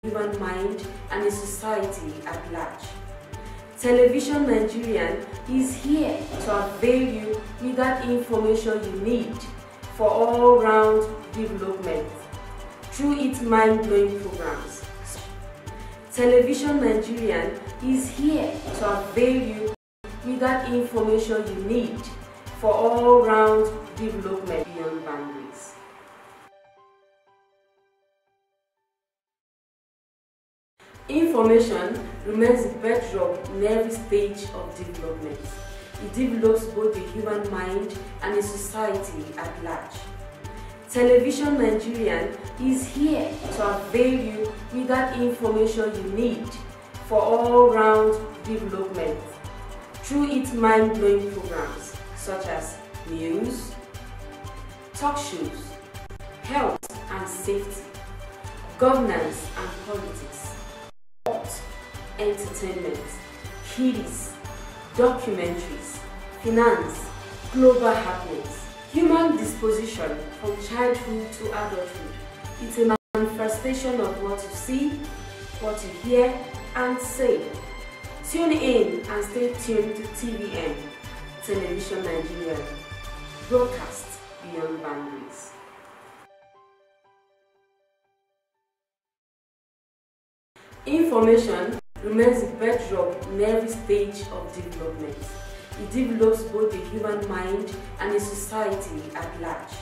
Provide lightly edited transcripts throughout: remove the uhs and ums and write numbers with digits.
human mind and a society at large. Television Nigerian is here to avail you with that information you need for all-round development through its mind-blowing programs. Television Nigerian is here to avail you with that information you need for all-round development beyond boundaries. Information remains the bedrock in every stage of development. It develops both the human mind and a society at large. Television Nigerian is here to avail you with that information you need for all-round development through its mind-blowing programs such as news, talk shows, health and safety, governance and politics, sport, entertainment, kiddies, documentaries, finance, global happenings, human disposition from childhood to adulthood. It's a manifestation of what you see, what you hear and say. Tune in and stay tuned to TVN, Television Nigeria, broadcast beyond boundaries. Information remains the bedrock in every stage of development. It develops both the human mind and a society at large.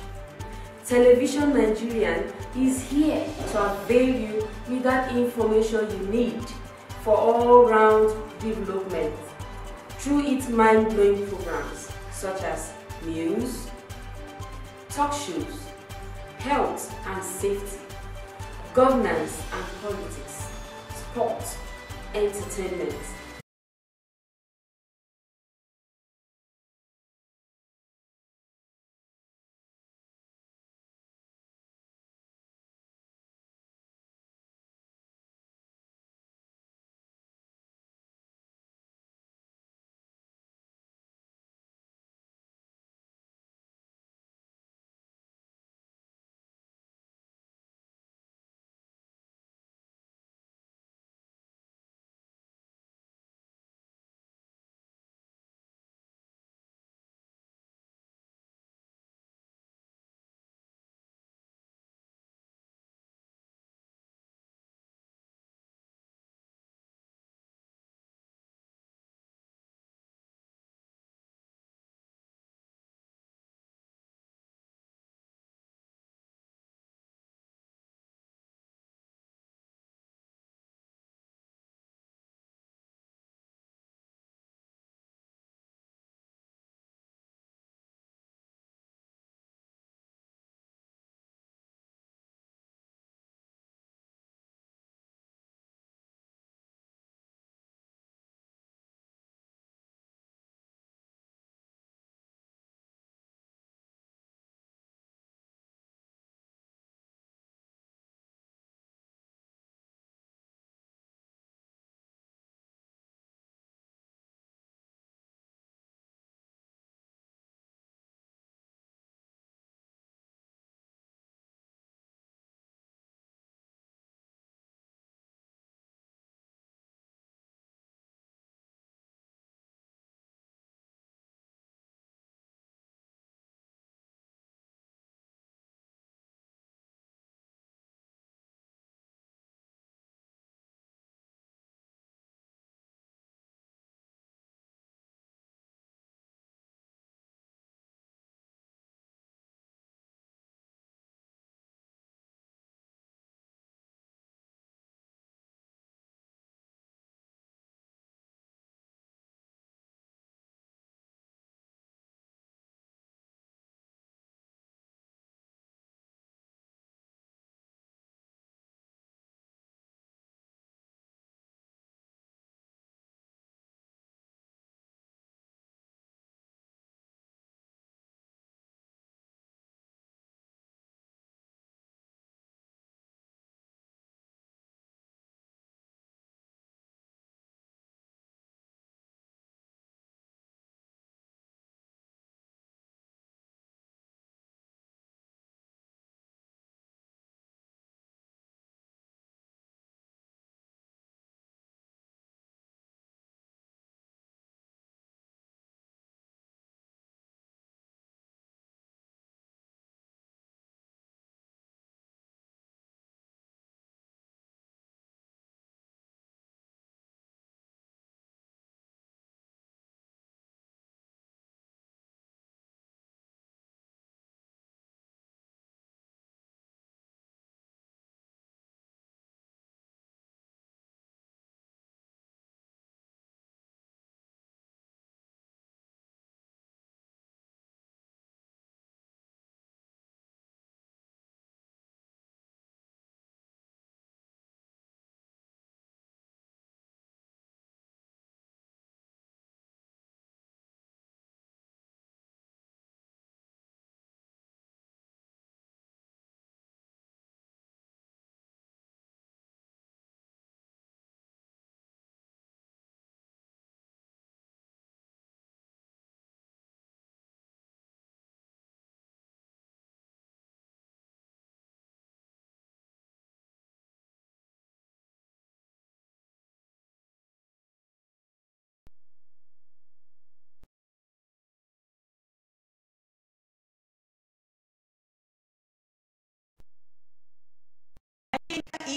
Television Nigerian is here to avail you with that information you need for all-round development through its mind-blowing programs such as news, talk shows, health and safety, governance and politics, sport, entertainment,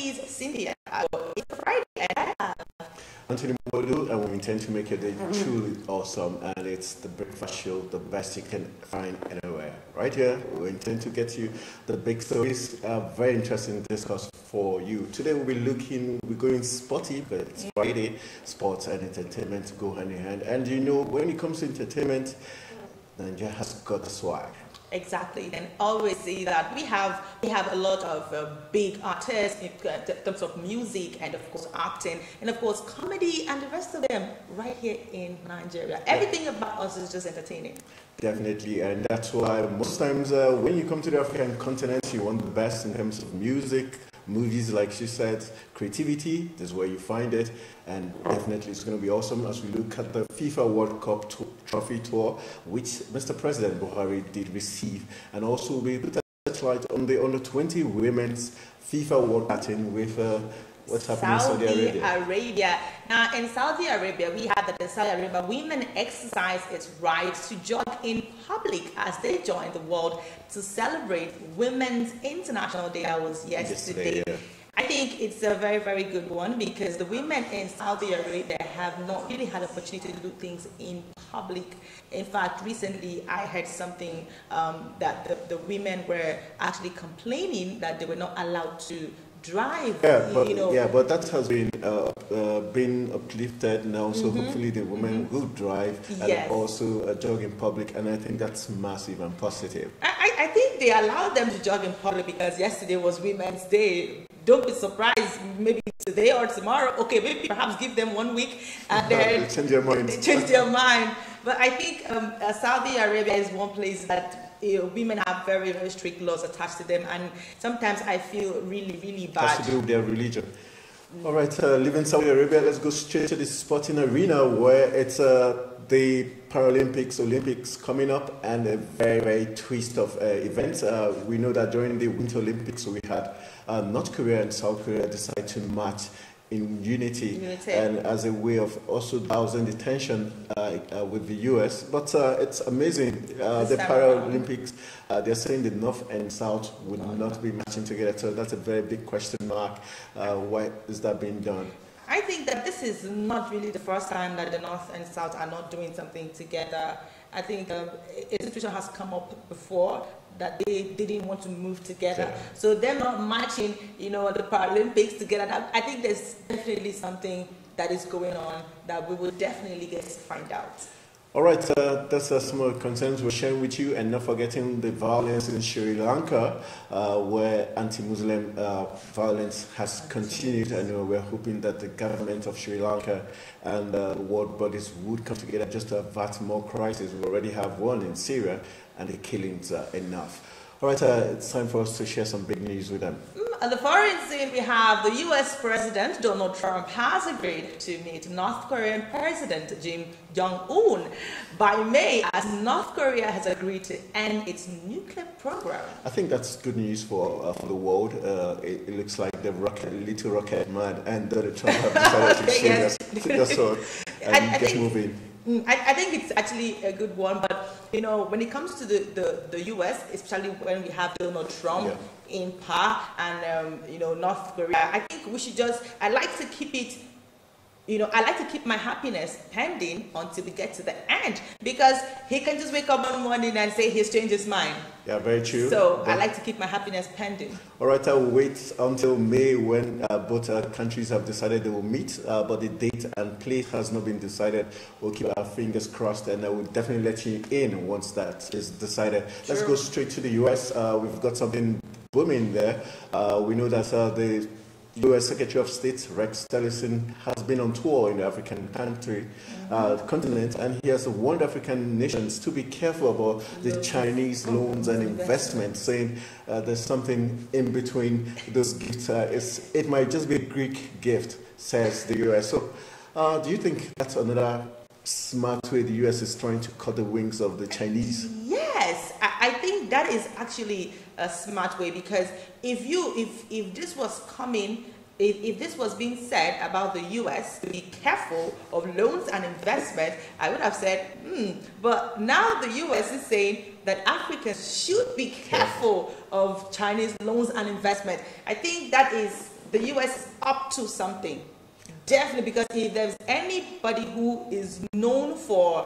is Cynthia. It's Friday, and I have Anthony Modu, and we intend to make your day truly awesome. And it's the breakfast show, the best you can find anywhere. Right here, we intend to get you the big stories, very interesting discourse for you. Today we're going sporty, but it's Friday. Sports and entertainment go hand in hand. And you know, when it comes to entertainment, Nigeria has got the swag. Exactly, and always say that we have a lot of big artists in terms of music and of course acting and of course comedy and the rest of them right here in Nigeria. Everything about us is just entertaining. Definitely, and that's why most times when you come to the African continent, you want the best in terms of music, movies, like she said, creativity. This is where you find it, and definitely it's going to be awesome as we look at the FIFA World Cup trophy tour, which Mr. President Buhari did receive, and also we put a light on the under 20 women's FIFA World Cup with what's happening in Saudi Arabia. Now, in Saudi Arabia, we have that in Saudi Arabia, women exercise its right to jog in public as they join the world to celebrate Women's International Day. That was yesterday. Yeah. I think it's a very, very good one because the women in Saudi Arabia have not really had the opportunity to do things in public. In fact, recently I heard something that the women were actually complaining that they were not allowed to drive. But that has been uplifted now, so hopefully the women will drive and also jog in public, and I think that's massive and positive. I think they allowed them to jog in public because yesterday was Women's Day. Don't be surprised, maybe today or tomorrow, okay, maybe perhaps give them 1 week and then change their mind. Change their mind. But I think Saudi Arabia is one place that women have very, very strict laws attached to them, and sometimes I feel really, really bad. Has to do with their religion. All right, leaving Saudi Arabia, let's go straight to the sporting arena where it's the Paralympics, Olympics coming up, and a very, very twist of events. We know that during the Winter Olympics, we had North Korea and South Korea decide to march in unity and as a way of also dousing the tension with the US. But it's amazing. The Paralympics, they're saying the North and South would not be matching together. So that's a very big question mark. Why is that being done? I think that this is not really the first time that the North and South are not doing something together. I think a situation has come up before that they didn't want to move together. Yeah. So them not matching, the Paralympics together, I think there's definitely something that is going on that we will definitely get to find out. All right, that's some of the concerns we're sharing with you, and not forgetting the violence in Sri Lanka, where anti-Muslim violence has continued, and we're hoping that the government of Sri Lanka and the world bodies would come together just to avert more crises. We already have one in Syria, and the killings are enough. All right, it's time for us to share some big news with them. On the foreign scene, we have the U.S. President Donald Trump has agreed to meet North Korean President Kim Jong-un by May, as North Korea has agreed to end its nuclear program. I think that's good news for the world. It looks like the little rocket man and Donald Trump have decided to share their sword and get moving. I think it's actually a good one, but when it comes to the U.S., especially when we have Donald Trump in power and North Korea, I think we should I like to keep it. I like to keep my happiness pending until we get to the end, because he can just wake up one morning and say he's changed his mind. Yeah, very true. So I like to keep my happiness pending. All right, I will wait until May when both countries have decided they will meet, but the date and place has not been decided. We'll keep our fingers crossed, and I will definitely let you in once that is decided. True. Let's go straight to the U.S. We've got something booming there. We know that the U.S. Secretary of State Rex Tillerson has been on tour in the African continent, and he has warned African nations to be careful about the Chinese loans and investments, saying there's something in between those gifts. It might just be a Greek gift, says the U.S. So do you think that's another smart way the U.S. is trying to cut the wings of the Chinese? Yes, I think that is actually a smart way, because if this was coming, if this was being said about the U.S. to be careful of loans and investment, I would have said, but now the U.S. is saying that Africans should be careful of Chinese loans and investment. I think that is the US is up to something. Definitely, because if there's anybody who is known for,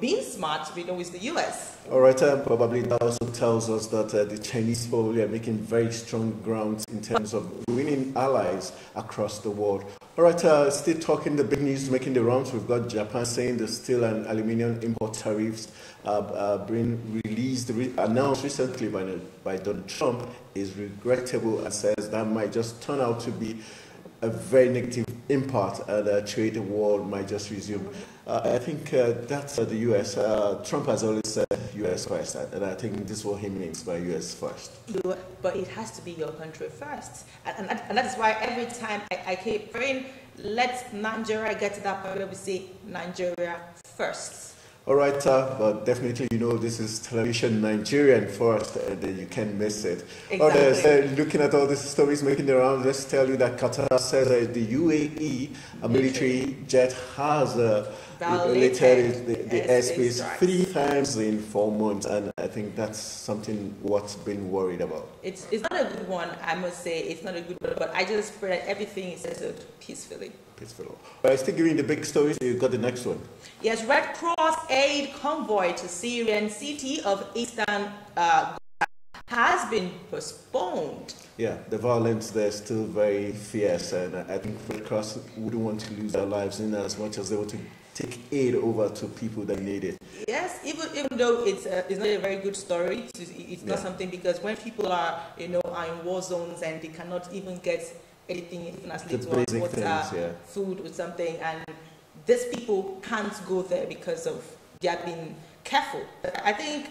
being smart, we know it's the US. All right, probably that also tells us that the Chinese probably are making very strong grounds in terms of winning allies across the world. All right, still talking the big news making the rounds. We've got Japan saying the steel and aluminium import tariffs being announced recently by Donald Trump is regrettable and says that might just turn out to be a very negative impact and the trade war might just resume. I think that's the US. Trump has always said US first, and I think this is what he means by US first. But it has to be your country first. And that's why every time I keep praying, let Nigeria get to that point where we say Nigeria first. All right, but definitely, this is television Nigerian first, and you can't miss it. Exactly. All right, so looking at all these stories making the rounds, let's tell you that Qatar says the UAE, a military jet, has violated the airspace 3 times in 4 months, and I think that's something what's been worried about. It's not a good one, I must say. It's not a good one, but I just pray that everything is settled peacefully. But still giving the big stories, you got the next one. Yes, Red Cross aid convoy to Syrian city of Eastern has been postponed. Yeah, the violence there is still very fierce, and I think Red Cross wouldn't want to lose their lives in as much as they want to take aid over to people that need it. Yes, even though it's not a very good story, it's not something, because when people are in war zones and they cannot even get anything, even as little as water, food or something, and these people can't go there because of they are being careful. I think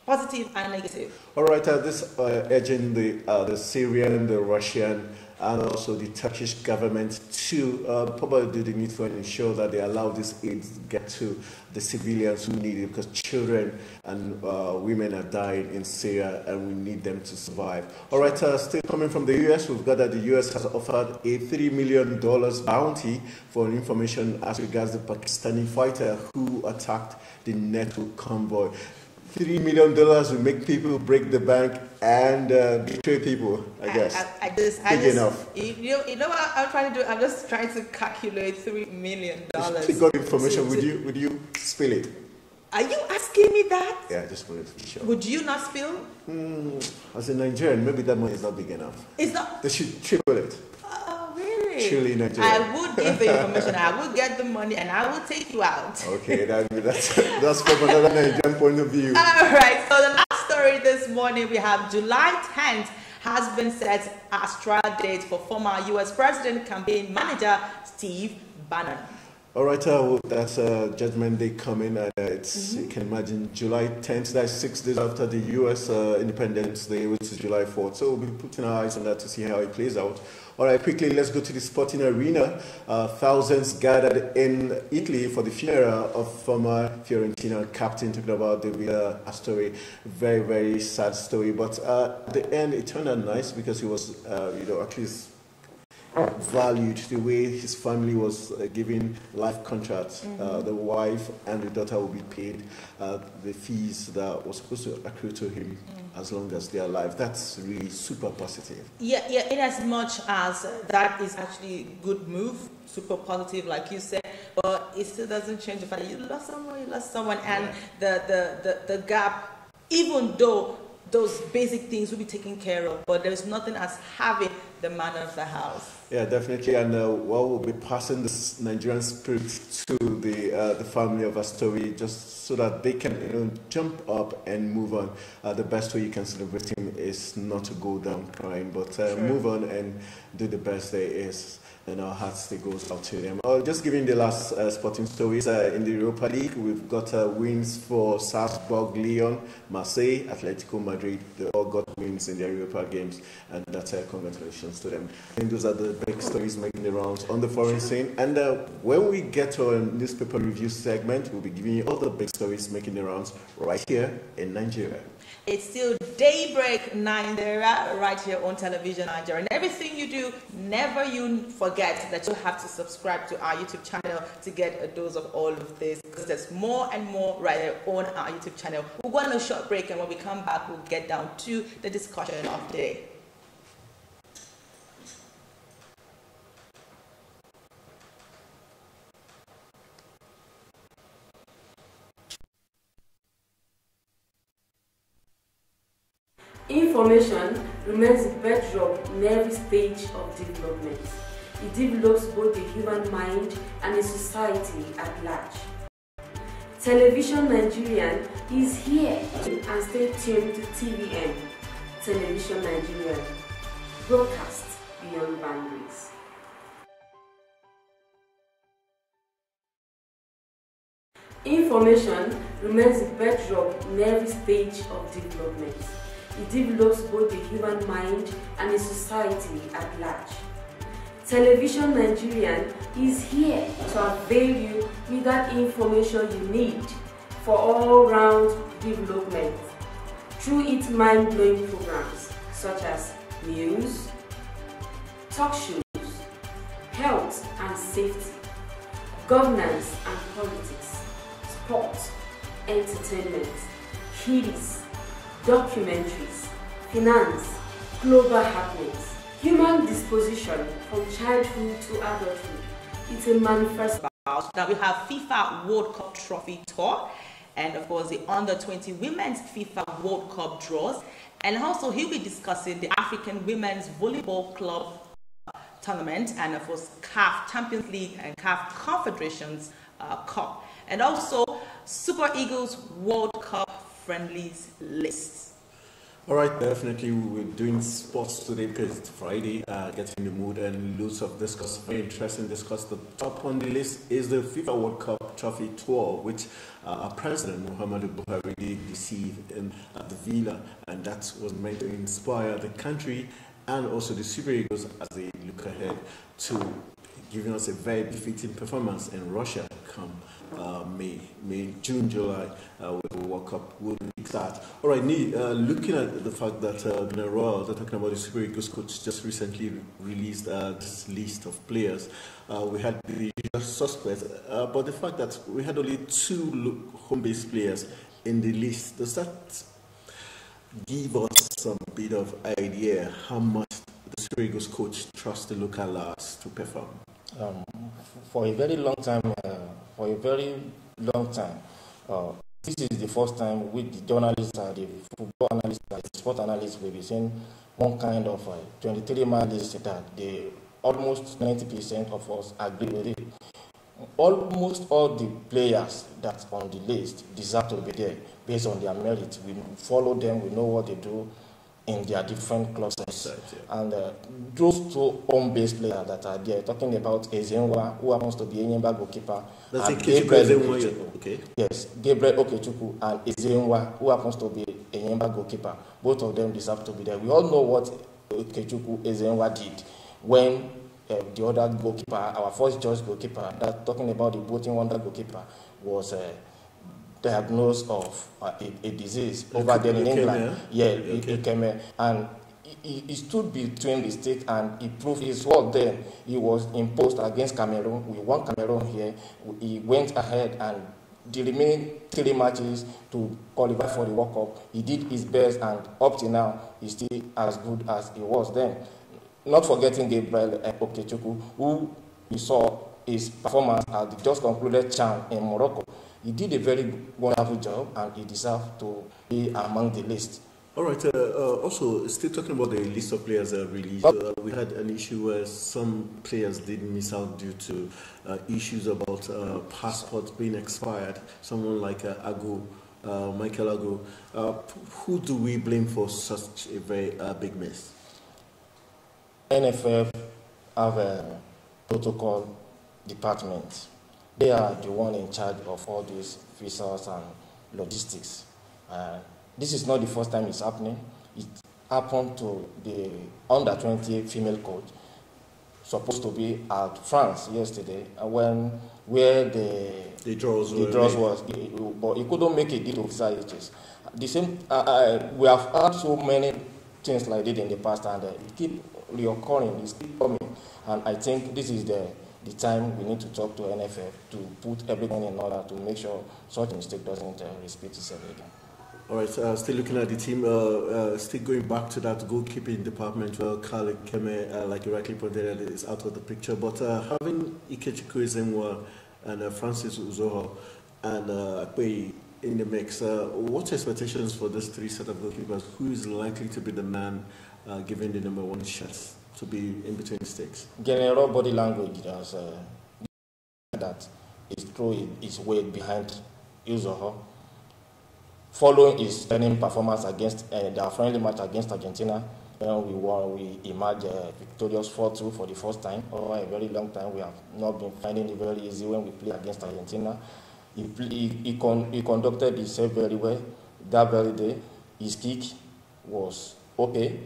positive and negative. All right, this urging the Syrian, the Russian, and also the Turkish government to probably do the needful and ensure that they allow this aid to get to the civilians who need it, because children and women are dying in Syria and we need them to survive. All right, still coming from the US, we've got that the US has offered a $3 million bounty for information as regards the Pakistani fighter who attacked the NATO convoy. $3 million will make people break the bank and betray people, I guess. Big enough. You know what I'm trying to do? I'm just trying to calculate $3 million. If you got information, would you spill it? Are you asking me that? Yeah, I just wanted to be sure. Would you not spill? As a Nigerian, maybe that money is not big enough. It's not. They should triple it. Truly Nigerian. I would give the information, I would get the money, and I will take you out. Okay, that's from another Nigerian point of view. All right, so the last story this morning, we have July 10th has been set as trial date for former U.S. President campaign manager Steve Bannon. All right, well, that's Judgment Day coming, and you can imagine July 10th, that's 6 days after the U.S. Independence Day, which is July 4th. So we'll be putting our eyes on that to see how it plays out. All right, quickly, let's go to the sporting arena. Thousands gathered in Italy for the funeral of former Fiorentina captain, talking about David Astori. Very, very sad story, but at the end, it turned out nice because he was, at least valued the way his family was giving life contracts. The wife and the daughter will be paid the fees that was supposed to accrue to him as long as they are alive. That's really super positive. Yeah, in as much as that is actually a good move, super positive, like you said, but it still doesn't change the fact that you lost someone, and the gap, even though those basic things will be taken care of, but there's nothing as having the man of the house. Yeah, definitely, and we'll be passing this Nigerian spirit to the family of Astori, just so that they can jump up and move on. The best way you can celebrate him is not to go down crying, but move on and do the best there is. And our hearts still goes out to them. Just giving the last sporting stories. In the Europa League, we've got wins for Salzburg, Lyon, Marseille, Atletico Madrid. They all got wins in their Europa games, and that's congratulations to them. I think those are the big stories making the rounds on the foreign scene. And when we get to our newspaper review segment, we'll be giving you all the big stories making the rounds right here in Nigeria. It's still Daybreak Nigeria right here on television Nigeria. And everything you do, never you forget that you have to subscribe to our YouTube channel to get a dose of all of this, because there's more and more right there on our YouTube channel. We'll go on a short break, and when we come back, we'll get down to the discussion of the day. Information remains the bedrock in every stage of development. It develops both the human mind and the society at large. Television Nigerian is here, and stay tuned to TVN, Television Nigerian, broadcast beyond boundaries. Information remains the bedrock in every stage of development. It develops both the human mind and the society at large. Television Nigerian is here to avail you with that information you need for all-round development through its mind-blowing programs such as news, talk shows, health and safety, governance and politics, sports, entertainment, kiddies, documentaries, finance, global happenings, human disposition from childhood to adulthood. It's a manifesto. Now we have FIFA World Cup Trophy Tour, and of course the Under-20 Women's FIFA World Cup draws, and also he'll be discussing the African Women's Volleyball Club Tournament, and of course CAF Champions League and CAF Confederations Cup, and also Super Eagles World Cup friendlies list. All right, definitely we're doing sports today because it's Friday, getting in the mood and loads of discuss, very interesting discuss. The top on the list is the FIFA World Cup Trophy Tour, which our President Muhammadu Buhari did received at the Villa, and that was meant to inspire the country and also the Super Eagles as they look ahead to giving us a very befitting performance in Russia come June, July, with the World Cup will start. All right, looking at the fact that General, they're talking about the Super Eagles coach, just recently released this list of players. We had the usual suspects, but the fact that we had only 2 home-based players in the list, does that give us some bit of idea how much the Super Eagles coach trusts the local lads to perform? For a very long time, this is the first time with the journalists and the football analysts and the sport analysts will be seeing one kind of 23-man list that almost 90% of us agree with it. Almost all the players that's on the list deserve to be there based on their merit. We follow them, we know what they do in their different clusters. And those 2 home-based players that are there, talking about Ezenwa, who happens to be a Enyimba goalkeeper, and Gabriel okay. Yes, Gabriel Okechukwu and Ezenwa, who happens to be a Enyimba goalkeeper. Both of them deserve to be there. We all know what Okechukwu Ezenwa did when the other goalkeeper, our first choice goalkeeper, that talking about the Boating Wonder goalkeeper, was diagnosed of a disease over there in England. He came here, and he stood between the state and he proved his work there. He was imposed against Cameroon. We won Cameroon here. He went ahead and the remaining 3 matches to qualify for the World Cup. He did his best, and up to now, he's still as good as he was then. Not forgetting Gabriel Okechukwu, who we saw his performance at the just concluded CHAN in Morocco. He did a very wonderful job, and he deserved to be among the list. All right. Also, still talking about the list of players released, we had an issue where some players did miss out due to issues about passports being expired. Someone like Michael Agu. Who do we blame for such a very big miss? NFF have a protocol department. They are the one in charge of all these visas and logistics. This is not the first time it's happening. It happened to the under-20 female coach, supposed to be at France yesterday, where the draws was, but he couldn't make it due to visa issues. The same, we have had so many things like this in the past, and it keep reoccurring, it's keep coming, and I think this is the time we need to talk to NFF to put everything in order to make sure such a mistake doesn't repeat itself again. All right, still looking at the team, still going back to that goalkeeping department, well, Kale Keme, like you rightly pointed out, is out of the picture, but having Ikechukwu Ezenwa and Francis Uzoho and Akpeyi in the mix. What expectations for this three set of goalkeepers? Who is likely to be the man given the number one shot to be in between the stakes? General body language that is through his weight behind Uzoho. Following his turning performance against their friendly match against Argentina, we emerged victorious 4-2 for the first time. Over a very long time, we have not been finding it very easy when we play against Argentina. He conducted himself very well that very day. His kick was okay.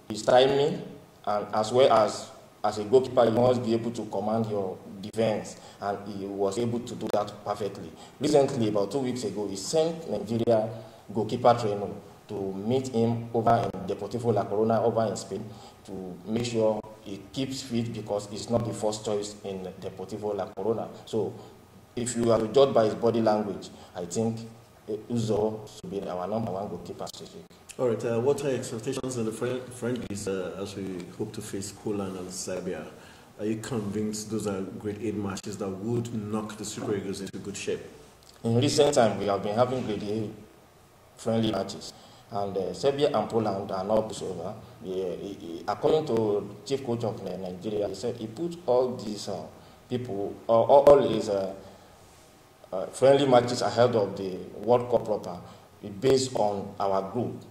His timing, and as well as a goalkeeper, you must be able to command your defense, and he was able to do that perfectly. Recently, about 2 weeks ago, he sent Nigeria goalkeeper trainer to meet him over in Deportivo La Corona, over in Spain, to make sure he keeps fit, because he's not the first choice in Deportivo La Corona. So, if you are to judge by his body language, I think Uzo should be our number one goalkeeper this week. All right, what are your expectations on the friendlies as we hope to face Poland and Serbia? Are you convinced those are grade 8 matches that would knock the Super Eagles into good shape? In recent time, we have been having grade 8 friendly matches, and Serbia and Poland are not over. According to chief coach of Nigeria, he said he put all these people, all his friendly matches ahead of the World Cup proper, based on our group.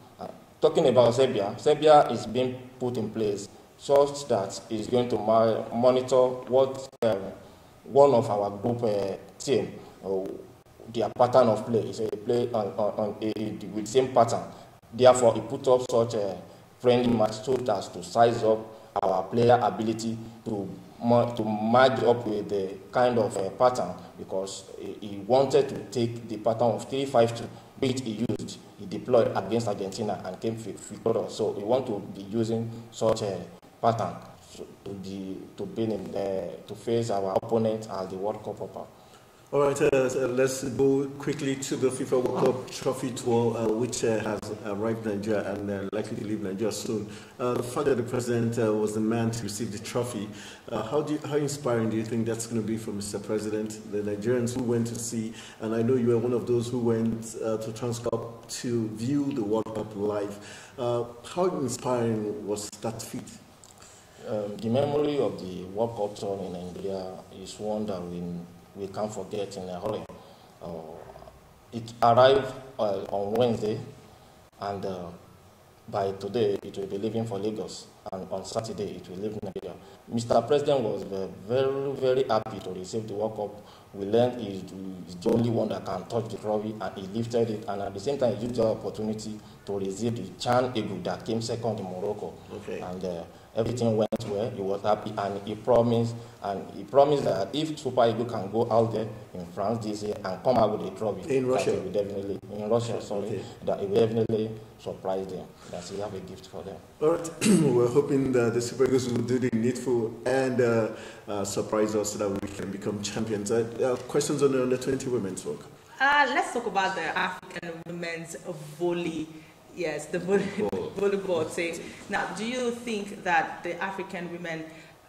Talking about Serbia, Serbia is being put in place such that it's going to monitor what one of our group team, their pattern of play is a play with the same pattern. Therefore, it put up such a friendly match so as to size up our player ability to match up with the kind of pattern, because he wanted to take the pattern of 3-5-2, which he used. He deployed against Argentina and came victorious. So we want to be using such a pattern to face our opponent at the World Cup proper. All right, let's go quickly to the FIFA World Cup trophy tour, which has arrived in Nigeria and likely to leave Nigeria soon. The fact that the president was the man to receive the trophy, how inspiring do you think that's going to be for Mr. President? The Nigerians who went to see, and I know you were one of those who went to Transcorp to view the World Cup live. How inspiring was that feat? The memory of the World Cup tour in Nigeria is one that we can't forget in a hurry. It arrived on Wednesday, and by today it will be leaving for Lagos, and on Saturday it will leave Nigeria. Mr. President was very, very happy to receive the World Cup. We learned he's the only one that can touch the trophy, and he lifted it, and at the same time he used the opportunity to receive the Chan Eagle that came second in Morocco. Okay. And everything went well. He was happy, and he promised that if Super Eagles can go out there in France this year and come out with a trophy, in Russia, that it will definitely surprise them. That he have a gift for them. All right, we're hoping that the Super Eagles will do the needful and surprise us so that we can become champions. Questions on the under 20 women's work? Let's talk about the African women's volley. Yes, the volleyball team. Now, do you think that the African women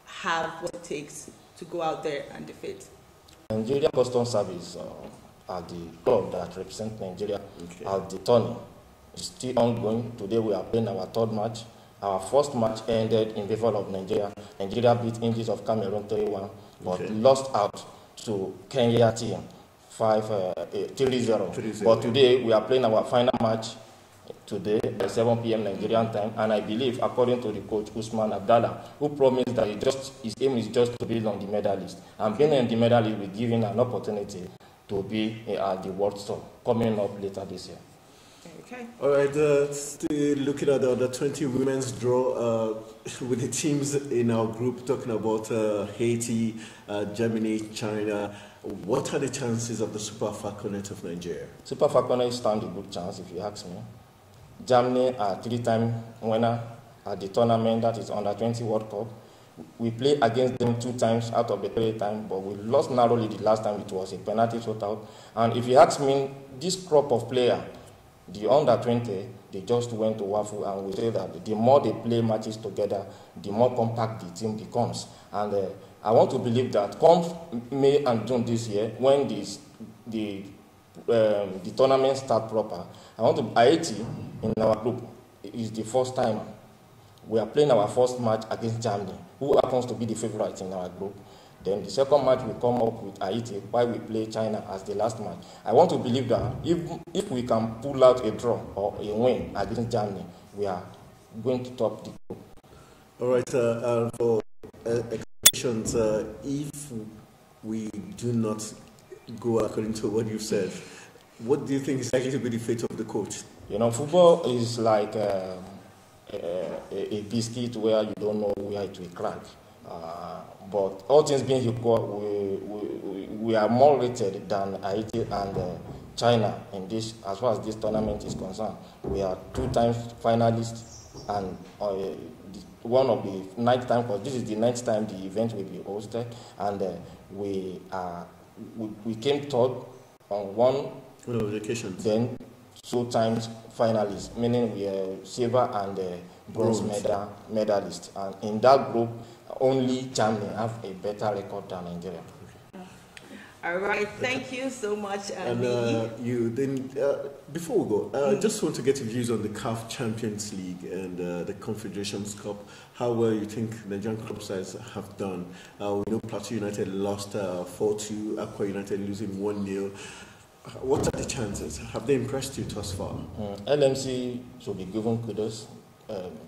have what it takes to go out there and defeat? Nigeria Customs Service are the club that represents Nigeria at the tourney. It's still ongoing. Today we are playing our third match. Our first match ended in favor of Nigeria. Nigeria beat Indies of Cameroon 3-1, but lost out to Kenya team 3-0. But today we are playing our final match today at 7 p.m. Nigerian time, and I believe, according to the coach Usman Abdallah, who promised that his aim is just to be on the medal list, and being on the medal list will give him an opportunity to be at the World Tour coming up later this year. Okay. All right, still looking at the 20 women's draw with the teams in our group, talking about Haiti, Germany, China. What are the chances of the Super Falconets of Nigeria? Super Falconets stand a good chance, if you ask me. Germany are 3-time winner at the tournament, that is under 20 World Cup. We played against them 2 times out of the 3 times, but we lost narrowly the last time. It was a penalty shootout. And if you ask me, this crop of players, the under 20, they just went to waffle, and we say that the more they play matches together, the more compact the team becomes. And I want to believe that come May and June this year, when the the tournament start proper, Haiti in our group is the first time we are playing our first match against Germany, who happens to be the favorite in our group. Then the second match will come up with Haiti, while we play China as the last match. I want to believe that if we can pull out a draw or a win against Germany, we are going to top the group. All right, for expectations, if we do not go according to what you've said, what do you think is likely to be the fate of the coach? Football is like a biscuit where you don't know where it will crack. But all things being equal, we are more rated than Haiti and China in this, as far as this tournament is concerned. We are 2 times finalists and one of the 9th time, because this is the 9th time the event will be hosted, and we came third on one occasions. Then 2 times finalists, meaning we are silver and bronze medalist. And in that group, only Germany have a better record than Nigeria. All right, thank you so much. And you then, before we go, I just want to get your views on the CAF Champions League and the Confederations Cup. How well you think Nigerian club sides have done? We know Plateau United lost 4-2, Aqua United losing 1-0. What are the chances? Have they impressed you thus far? LMC should be given kudos.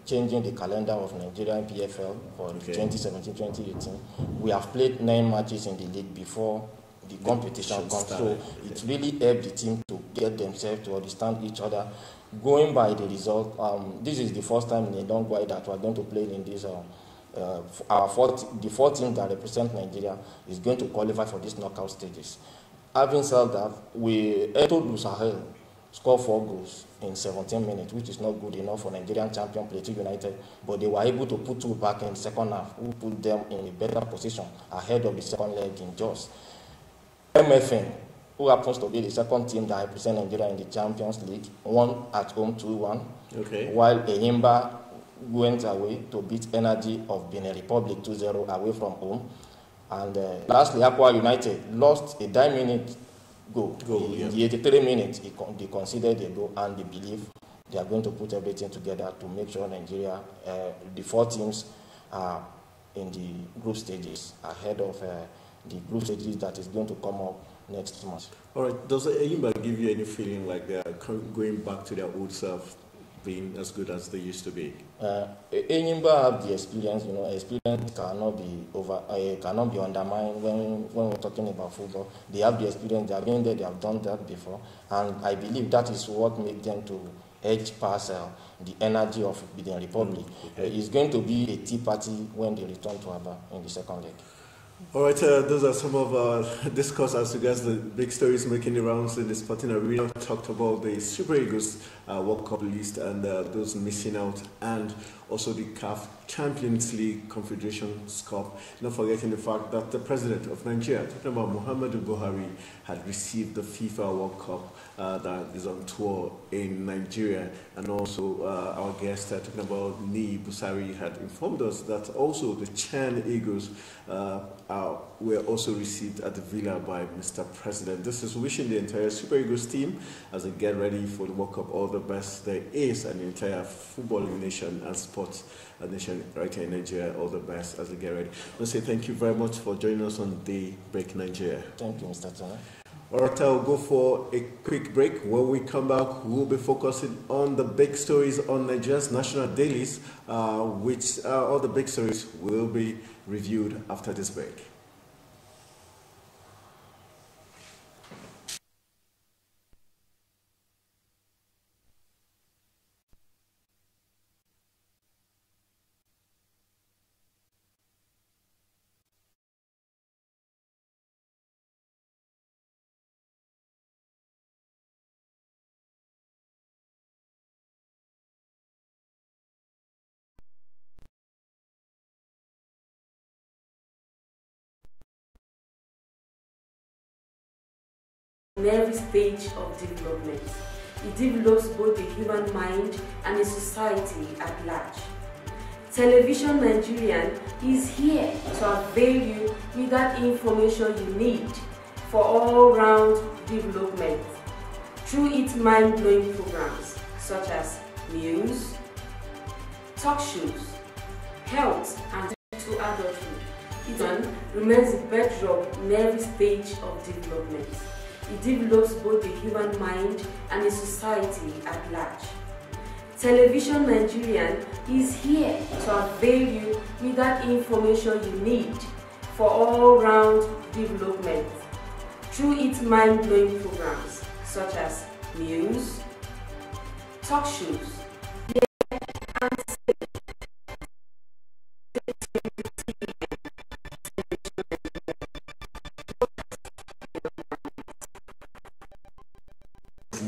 Changing the calendar of Nigerian PFL for 2017-2018. We have played 9 matches in the league before the competition comes, so it really helped the team to get themselves to understand each other. Going by the result, this is the first time in a long while that we are going to play in this. The 4 teams that represent Nigeria is going to qualify for these knockout stages. Having said that, Eto Lusahel scored 4 goals in 17 minutes, which is not good enough for Nigerian champion Plateau United, but they were able to put 2 back in the second half, who put them in a better position ahead of the second leg in Jos. MFN, who happens to be the second team that represents Nigeria in the Champions League, won at home 2-1, while Eyimba went away to beat Energy of Benin Republic 2-0 away from home. And lastly, Aqua United lost a 9-minute goal. In the 83 minutes, they considered a goal, and they believe they are going to put everything together to make sure Nigeria, the 4 teams, are in the group stages ahead of the group stages that is going to come up next month. All right. Does Eyimba give you any feeling like they are going back to their old self, being as good as they used to be? Eyimba have the experience. Experience cannot be undermined when we're talking about football. They have the experience. They have been there. They have done that before, and I believe that is what makes them to edge past the energy of the Republic. It's going to be a tea party when they return to Aba in the second leg. All right, those are some of our discuss as regards the big stories making the rounds in the sporting arena. Talked about the Super Eagles World Cup list and those missing out, and also the CAF Champions League Confederations Cup. Not forgetting the fact that the president of Nigeria, talking about Muhammadu Buhari, had received the FIFA World Cup that is on tour in Nigeria, and also our guest talking about Ni Busari had informed us that also the Chan Eagles were also received at the Villa by Mr. President. This is wishing the entire Super Eagles team, as they get ready for the World Cup, all the best there is, and the entire football nation and sports nation right here in Nigeria, all the best as they get ready. I want to say thank you very much for joining us on Daybreak Nigeria. Thank you, Mr. Turner. All right, I'll go for a quick break. When we come back, we'll be focusing on the big stories on Nigeria's national dailies, which all the big stories will be reviewed after this break. In every stage of development, it develops both the human mind and the society at large. Television Nigerian is here to avail you with that information you need for all-round development through its mind-blowing programs such as news, talk shows, health, and to adulthood. It remains the bedrock in every stage of development. It develops both the human mind and the society at large. Television Nigerian is here to avail you with that information you need for all-round development through its mind-blowing programs such as news, talk shows, and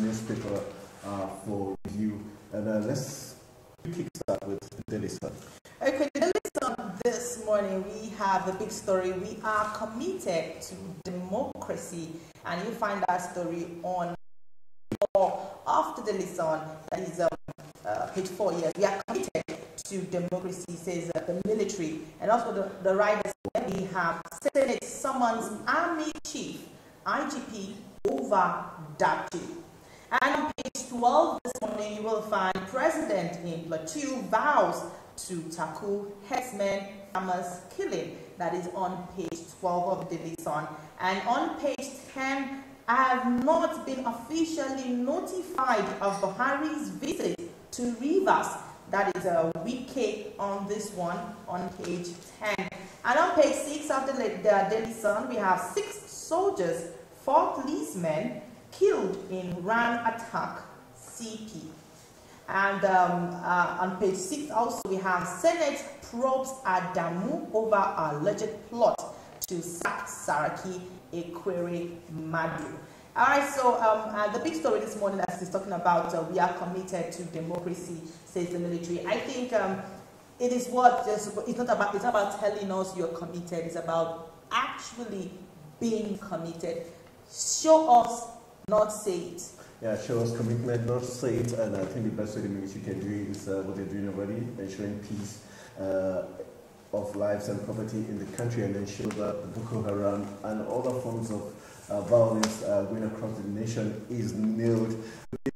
newspaper for review. And let's kickstart with the Daily Sun. Okay, the Daily Sun this morning, we have the big story. We are committed to democracy, and you find that story on of the Daily Sun, that is page 4. Yes, we are committed to democracy, says the military. And also the writers, we have Senate summons Army Chief, IGP, over Dapchi. And on page 12 this morning, you will find President in Plateau vows to tackle herdsmen farmers killing. That is on page 12 of the Daily Sun. And on page 10, I have not been officially notified of Buhari's visit to Rivers. That is a wiki on this one on page 10. And on page 6 of the Daily Sun, we have 6 soldiers, 4 policemen killed in Ran attack, CP. And on page 6 also we have Senate probes Adamu over alleged plot to sack Saraki Ekwere Madu. Alright, so the big story this morning that is talking about we are committed to democracy, says the military. I think it is what it's not about telling us you're committed, it's about actually being committed. Show us, not say it. Yeah, show us commitment, not say it, and I think the best way the military can do it is what they're doing already, ensuring peace of lives and property in the country, and ensure that the Boko Haram and other forms of violence going across the nation is nilled.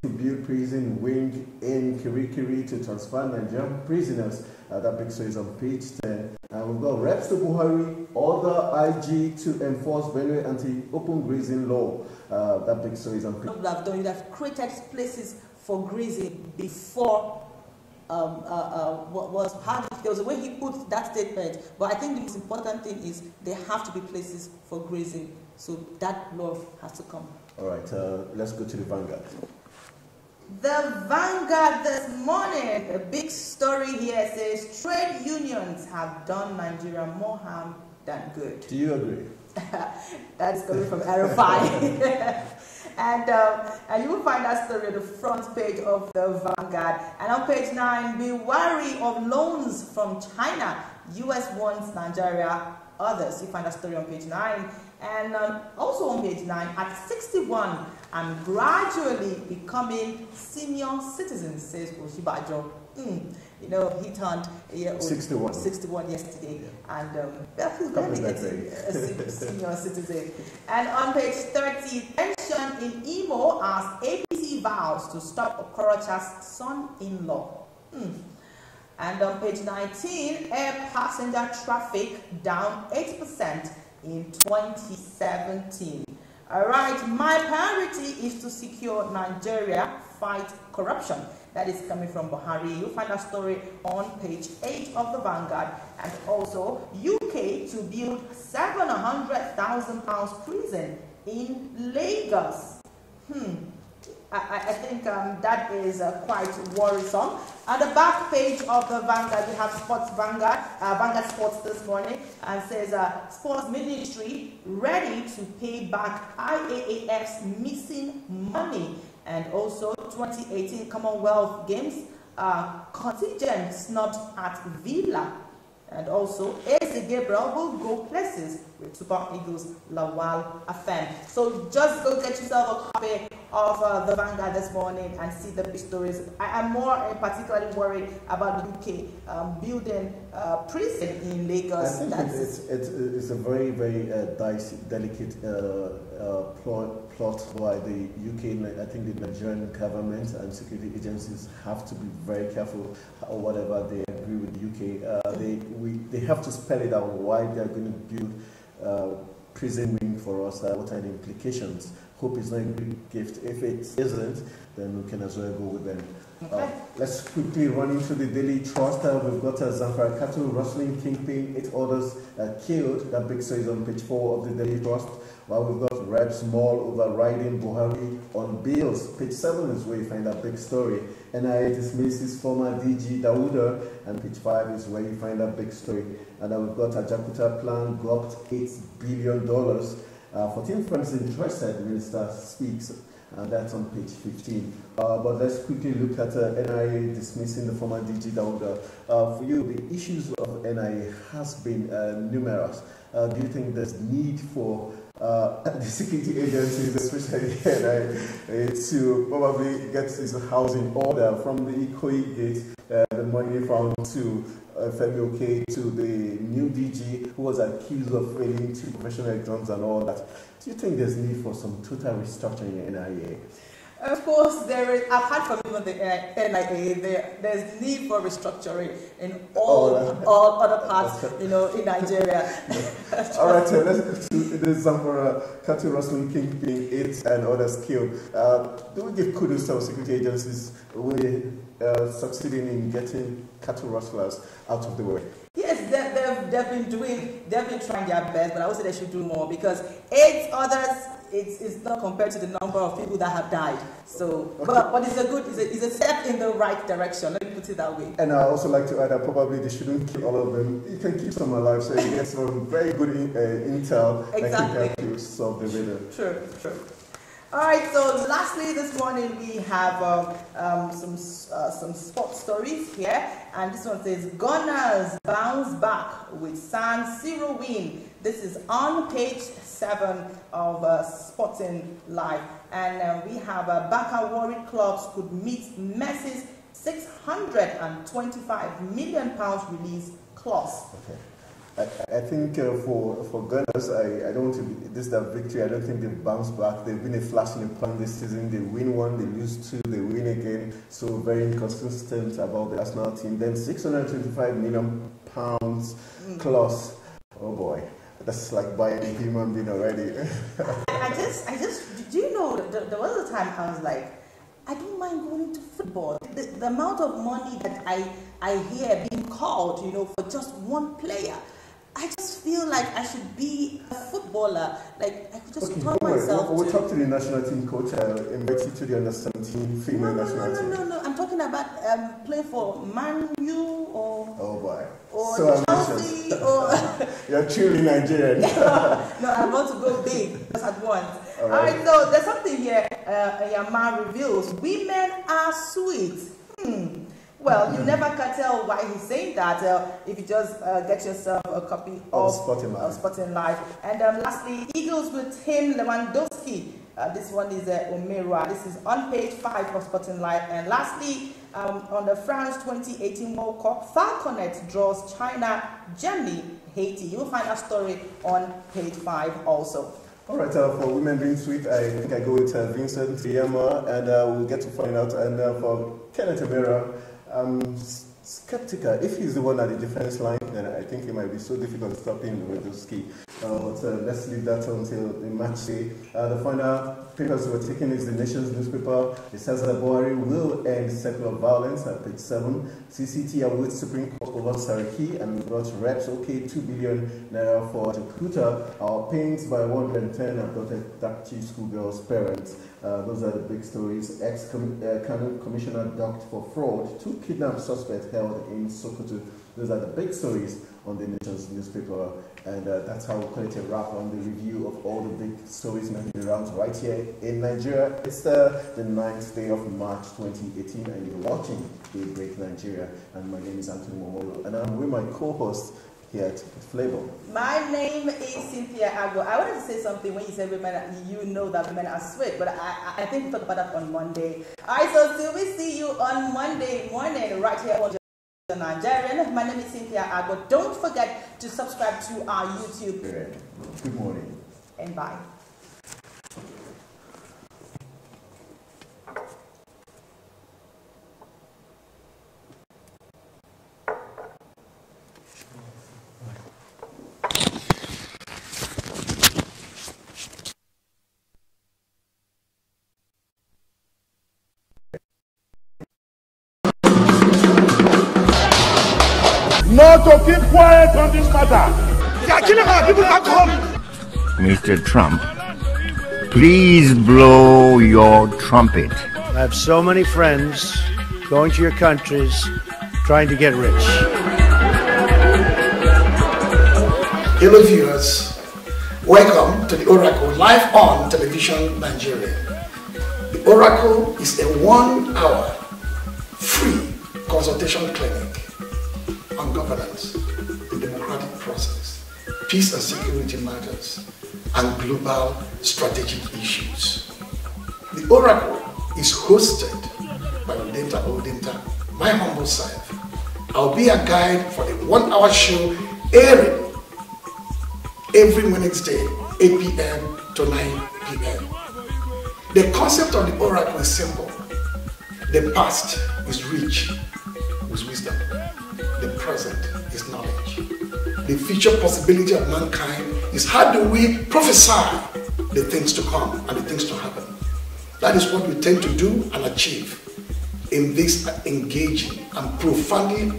To build prison wing in Kirikiri to transfer Nigerian prisoners. That big story is on page 10. And we've got reps to Buhari, order IG to enforce Benue anti-open grazing law. That big story is on page 10. You have created places for grazing before was hard. There was a way he put that statement, but I think the most important thing is there have to be places for grazing. So that law has to come. All right, let's go to the Vanguard. The Vanguard this morning, a big story here says trade unions have done Nigeria more harm than good. Do you agree? That's coming from RFI. And you will find that story at the front page of the Vanguard. And on page 9, be wary of loans from China. US warns Nigeria, others. You find that story on page 9. And also on page 9, at 61, I'm gradually becoming senior citizen, says Oshibajo. You know, he turned 61 yesterday, yeah. And he's going to get a senior citizen. And on page 30, tension in Imo as APC vows to stop Okorocha's son-in-law. And on page 19, air passenger traffic down 8% in 2017. All right, my priority is to secure Nigeria, fight corruption. That is coming from Buhari. You'll find that story on page 8 of the Vanguard. And also, UK to build £700,000 prison in Lagos. I think that is quite worrisome. At the back page of the Vanguard, we have Sports Vanguard, Vanguard Sports this morning, and says Sports Ministry ready to pay back IAAF's missing money. And also 2018 Commonwealth Games contingent snubbed at Villa. And also Eze Gabriel will go places with Super Eagles Lawal Afam. So just go get yourself a copy of the Vanguard this morning and see the big stories. I am more particularly worried about the UK building prison in Lagos. I think it's a very, very delicate plot by the UK. I think the Nigerian government and security agencies have to be very careful or whatever they agree with the UK. They have to spell it out why they are going to build prison wing for us. What are the implications? Hope it's not a big gift. If it isn't, then we can as well go with them. Okay. Let's quickly run into the Daily Trust. We've got Zamfara cattle rustling kingpin, 8 others killed. That big story is on page 4 of the Daily Trust. While we've got Reps Mall overriding Buhari on bills. Page 7 is where you find that big story. NIA dismisses former DG Dawuda, and page 5 is where you find that big story. And then we've got Ajakuta plan gulped $8 billion. 14 firms interested, Minister speaks. That's on page 15. But let's quickly look at NIA dismissing the former DG Dawuda. For you, the issues of NIA has been numerous. Do you think there's need for the security agencies, especially NIA, to probably get his house in order from the Ikoyi gate, the money found to Femi Oke, to the new DG who was accused of failing 2 professional exams and all that? Do you think there's need for some total restructuring in NIA? Of course, there is, apart from even the NIA, there's need for restructuring in all other parts, in Nigeria. All right, so let's go to the Zamfara cattle rustling kingpin, 8 and others killed. Do we give kudos to our security agencies with succeeding in getting cattle rustlers out of the way? Yes, they've been trying their best, but I would say they should do more, because 8 others, it's not compared to the number of people that have died. So, but it's a step in the right direction. Let me put it that way. And I also like to add that probably they shouldn't kill all of them. You can keep some alive, so you get some very good intel that can help solve the riddle. True. All right, so lastly this morning we have some sports stories here, and this one says Gunners bounce back with San Siro win. This is on page 7 of Sporting Life, and we have Baka Warri clubs could meet Messi's £625 million release clause. Okay. I think for Gunners, I don't want to be, this is their victory. I don't think they've bounced back. They've been a flash in the pan this season. They win 1, they lose 2, they win again. So very inconsistent about the Arsenal team. Then £625 million clause. Oh boy, that's like buying a human being already. I just, do you know, there was a time I was like, I don't mind going into football. The amount of money that I hear being called, for just one player. I just feel like I should be a footballer. Like, I could just turn myself We'll talk to the national team coach, invite you to the under-17 female national team. No. I'm talking about playing for Man U or Chelsea or... You're truly Nigerian. No, I want to go big just at once. All right, so there's something here. Yama reveals women are sweet. Well, you never can tell why he's saying that if you just get yourself a copy of Sporting Life. And lastly, Eagles will tame Lewandowski. This one is Omera. This is on page 5 of Sporting Life. And lastly, on the France 2018 World Cup, Falconet draws China, Germany, Haiti. You will find that story on page 5 also. All right, for women being sweet, I think I go with Vincent Yama, and we'll get to find out. And for Kenneth Omera, I'm skeptical. If he's the one at the defense line, then I think it might be so difficult to stop him with those ski. But let's leave that until the match day. The final papers we're taking is the Nation's newspaper. It says that Buhari will end secular violence at page 7. CCT awaits Supreme Court over Sariki, and we've got Reps OK 2 billion naira for Jakuta. Our pains by 110 abducted Dakchi schoolgirls' parents. Those are the big stories. Commissioner docked for fraud. 2 kidnapped suspects held in Sokoto. Those are the big stories on the Nation's newspaper, and that's how we call it a wrap on the review of all the big stories making the rounds right here in Nigeria. It's the 9th day of March 2018, and you're watching Daybreak Nigeria, and my name is Anthony Momolo, and I'm with my co-host get flavor. My name is Cynthia Agbo. I wanted to say something when you said women, you know that women are sweet, but I think we'll talk about that on Monday. All right, so still we see you on Monday morning right here on Nigerian. My name is Cynthia Agbo. Don't forget to subscribe to our YouTube. Good morning. And bye. Not to keep quiet on this matter. They are killing our people back home. Mr. Trump, please blow your trumpet. I have so many friends going to your countries trying to get rich. Hello viewers, welcome to the Oracle live on television Nigeria. The Oracle is a 1-hour free consultation clinic on governance, the democratic process, peace and security matters, and global strategic issues. The Oracle is hosted by Udenta Odenta, my humble self. I'll be a guide for the 1-hour show airing every Wednesday, 8 p.m. to 9 p.m. The concept of the Oracle is simple. The past is rich with wisdom. The present is knowledge. The future possibility of mankind is how do we prophesy the things to come and the things to happen. That is what we tend to do and achieve in this engaging and profoundly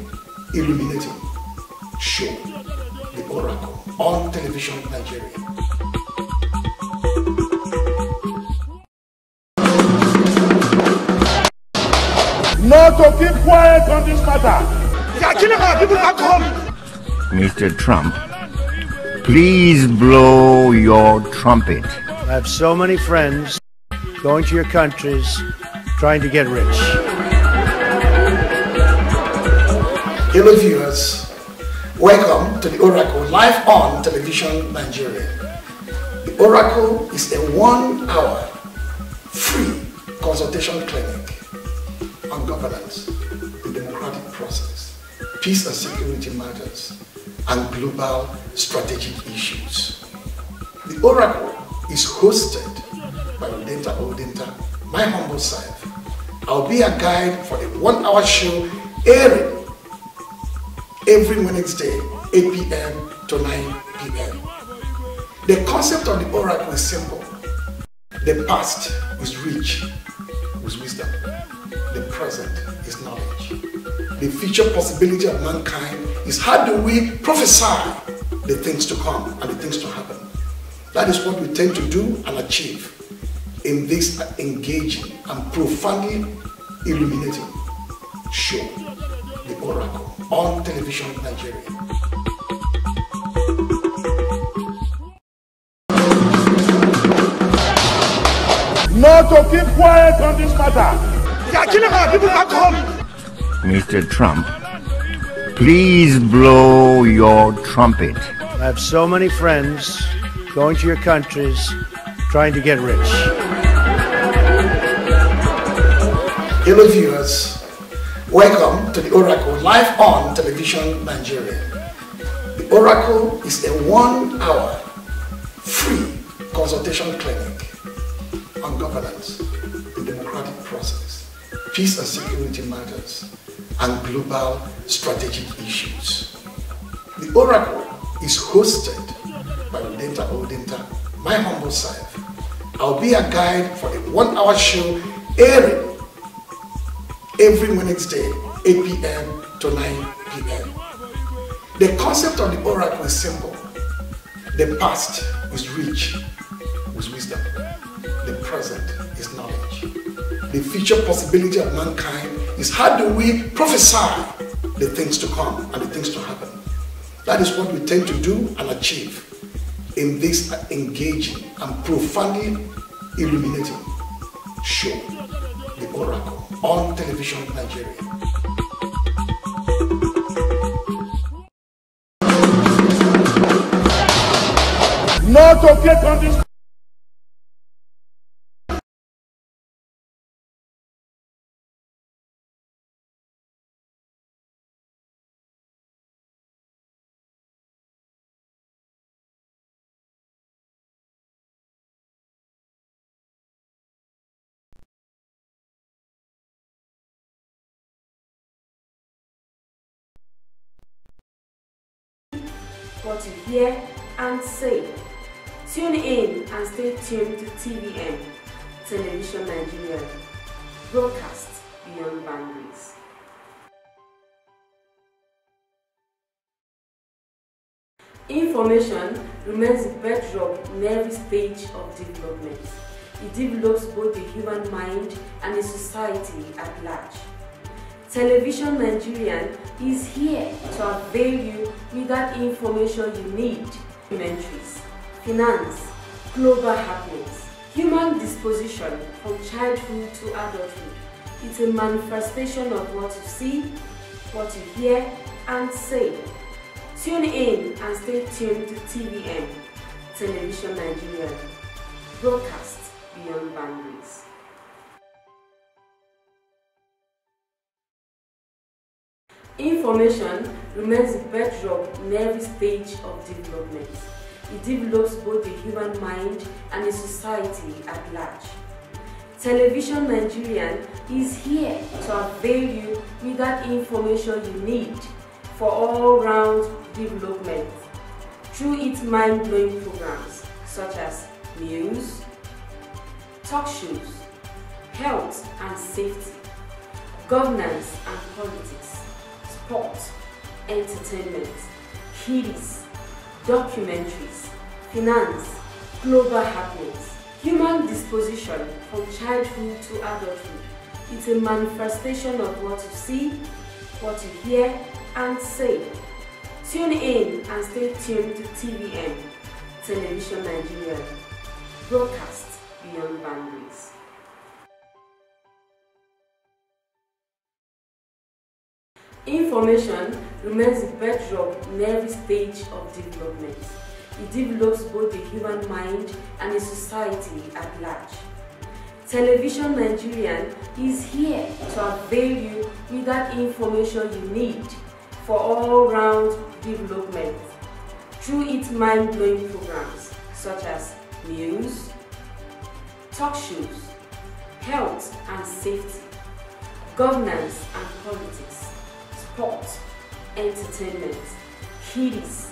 illuminating show, The Oracle, on television Nigeria. Not to keep quiet on this matter. They are killing our people back home. Mr. Trump, please blow your trumpet. I have so many friends going to your countries trying to get rich. Hello viewers, welcome to the Oracle live on television Nigeria. The Oracle is a 1-hour free consultation clinic on governance, the democratic process, peace and security matters, and global strategic issues. The Oracle is hosted by Udenta Odenta, my humble self. I'll be a guide for the 1-hour show airing every Wednesday, 8 p.m. to 9 p.m. The concept of the Oracle is simple. The past is rich with wisdom. The present is knowledge. The future possibility of mankind is how do we prophesy the things to come and the things to happen. That is what we tend to do and achieve in this engaging and profoundly illuminating show, The Oracle, on television Nigeria. Not to keep quiet on this matter. They are killing our people back home. Mr. Trump, please blow your trumpet. I have so many friends going to your countries trying to get rich. Hello viewers, welcome to the Oracle live on television Nigeria. The Oracle is a 1-hour free consultation clinic on governance, the democratic process, peace and security matters, and global strategic issues. The Oracle is hosted by Udenta Odenta, my humble self. I'll be a guide for the 1-hour show airing every Wednesday, 8 p.m. to 9 p.m. The concept of the Oracle is simple. The past is rich with wisdom. The present is knowledge. The future possibility of mankind is how do we prophesy the things to come and the things to happen. That is what we tend to do and achieve in this engaging and profoundly illuminating show, The Oracle, on television Nigeria. not to get on this. What you hear and say. Tune in and stay tuned to TVN, Television Nigeria, broadcast beyond boundaries. Information remains the bedrock in every stage of development. It develops both the human mind and the society at large. Television Nigerian is here to avail you with that information you need. Documentaries, finance, global happenings, human disposition from childhood to adulthood. It's a manifestation of what you see, what you hear and say. Tune in and stay tuned to TVN, Television Nigeria, broadcast beyond boundaries. Information remains the bedrock in every stage of development. It develops both the human mind and the society at large. Television Nigerian is here to avail you with that information you need for all-round development through its mind-blowing programs such as news, talk shows, health and safety, governance and politics, sport, entertainment, kiddies, documentaries, finance, global happenings, human disposition from childhood to adulthood. It's a manifestation of what you see, what you hear and say. Tune in and stay tuned to TVN, Television Nigeria, broadcast beyond boundaries. Information remains the bedrock in every stage of development. It develops both the human mind and the society at large. Television Nigerian is here to avail you with that information you need for all-round development through its mind-blowing programs such as news, talk shows, health and safety, governance and politics, sport, entertainment, kiddies,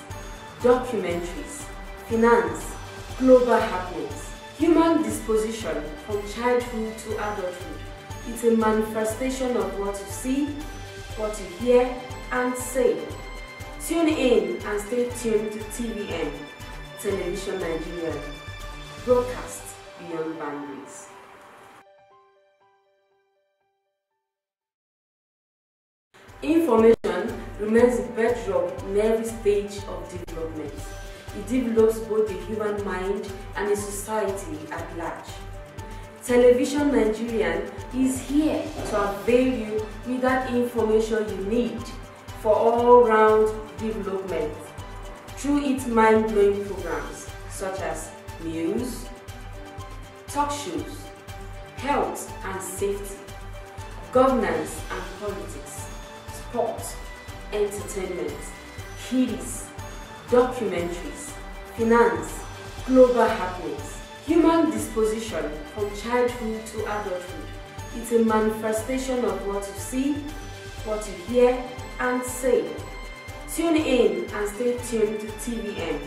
documentaries, finance, global happenings, human disposition from childhood to adulthood. It's a manifestation of what you see, what you hear and say. Tune in and stay tuned to TVN, Television Nigeria, broadcast beyond boundaries. Information remains the bedrock in every stage of development. It develops both the human mind and the society at large. Television Nigerian is here to avail you with that information you need for all-round development through its mind-blowing programs such as news, talk shows, health and safety, governance and politics, sport, entertainment, kiddies, documentaries, finance, global happenings, human disposition from childhood to adulthood. It's a manifestation of what you see, what you hear and say. Tune in and stay tuned to TVN,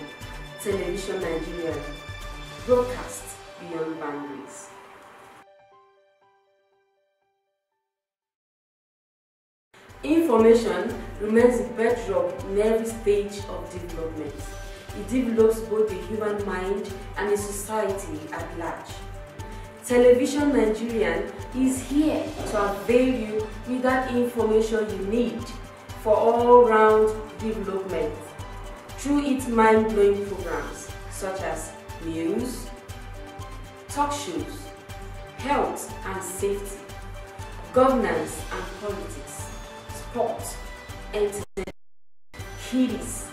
Television Nigeria, broadcast beyond boundaries. Information remains the bedrock in every stage of development. It develops both the human mind and the society at large. Television Nigerian is here to avail you with that information you need for all-round development through its mind-blowing programs such as news, talk shows, health and safety, governance and politics, sport, entertainment, kiddies,